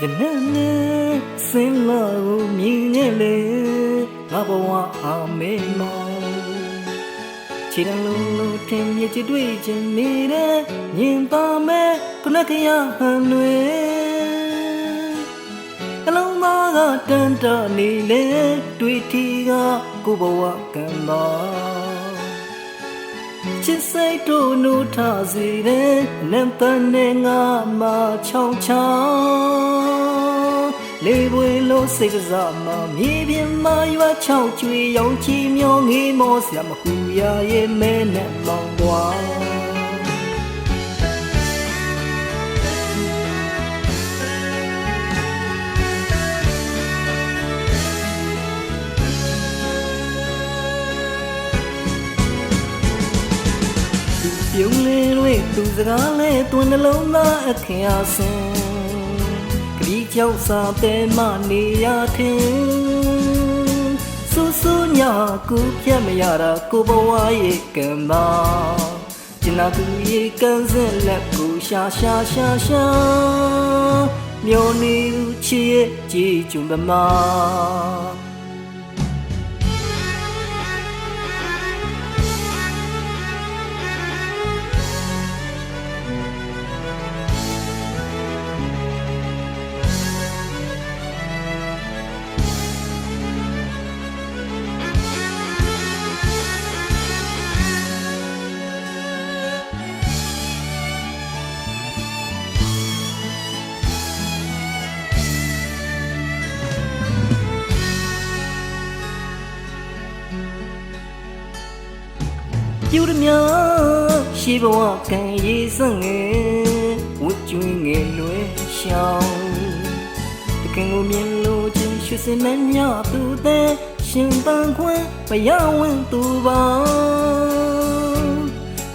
ယနေ့နဲ့စင်လာကိုမြင်နေလေငါဘဝအမေမောချီရန်လုံးထင်မြစ်တွေ့ခြင်းနေတဲ့ညင်ပါမဲ့ခုနကရဟန်တွေအလုံးသားကတန်တနေလေတွေ့ထီကကိုဘဝကံတော်ချစ်စိတ်တို့နုထားစေတဲ့နံပါတ်နဲ့ငါမချောင်းချောင်းလေးပွေလို့စိတ်စားမှမြေပြင်မှာရွာချောင်းကျွေရောင်ချီမျောငေးမောစရာမခုရရဲ့မဲနဲ့မောင်းသွားပြုံးလေးတွေသူစကားလေးတွင်နှလုံးသားအခင်အားစင်ခရီးကြောက်စာတဲမနေရထင်စူးစူးညာကူပြတ်မရတာကိုဘဝရဲ့ကံပါကျနာသူရဲ့ကံစက်လက်ကိုရှာမျောနေချီရဲ့ကြည်ကျုံသမားပြုရမြရှိဘဝကံရည်စငယ်ဝတ်ကျွင်းငယ်လွယ်ရှောင်းတခင်ကိုမြင်လို့ချင်းရွှေစင်နှညသူတဲ့ရှင်ပန်းခွန်းမရဝင်သူပါ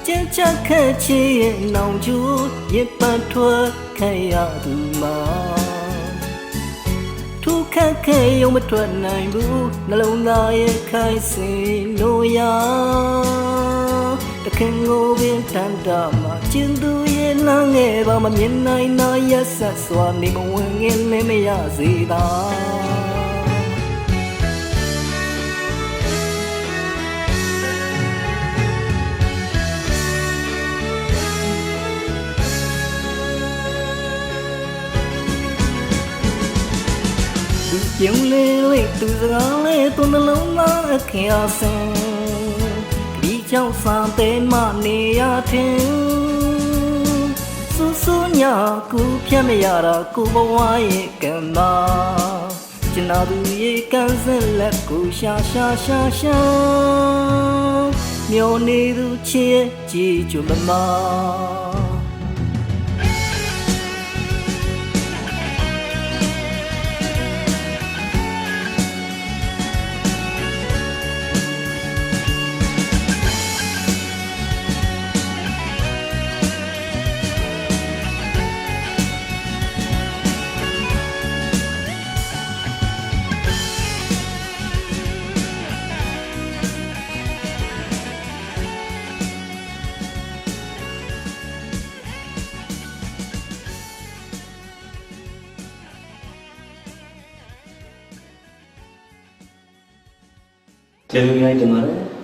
ကြက်ချက်ခက်ချီရဲ့နောင်ကျူရစ်ပတ်ထွက်ခဲ့ရသူမှာခက်ခဲရုံမထွက်နိုင်ဘူးနှလုံးသားရဲ့ခိုင်စင်လို့ရတခင်ကိုပင်ထန်တာမှာကျင်သူရဲ့လမ်းငယ်ပါမမြင်နိုင်နာရက်ဆက်စွာနေမဝင်ငင်လည်းမရစေတာပြုံးလေးသူစကားလေးသူနှလုံးသားအခင်အားစင်ဒီကြောင့်စာတဲမနေရထင်စူးစူးညာကူပြတ်မရတာကိုဘဝရဲ့ကံပါကျနာသူရဲ့ကံစက်လက်ကိုရှာမျောနေသူချစ်ကြည်ကျွမ်းမကျေးဇူးများတင်ပါတယ်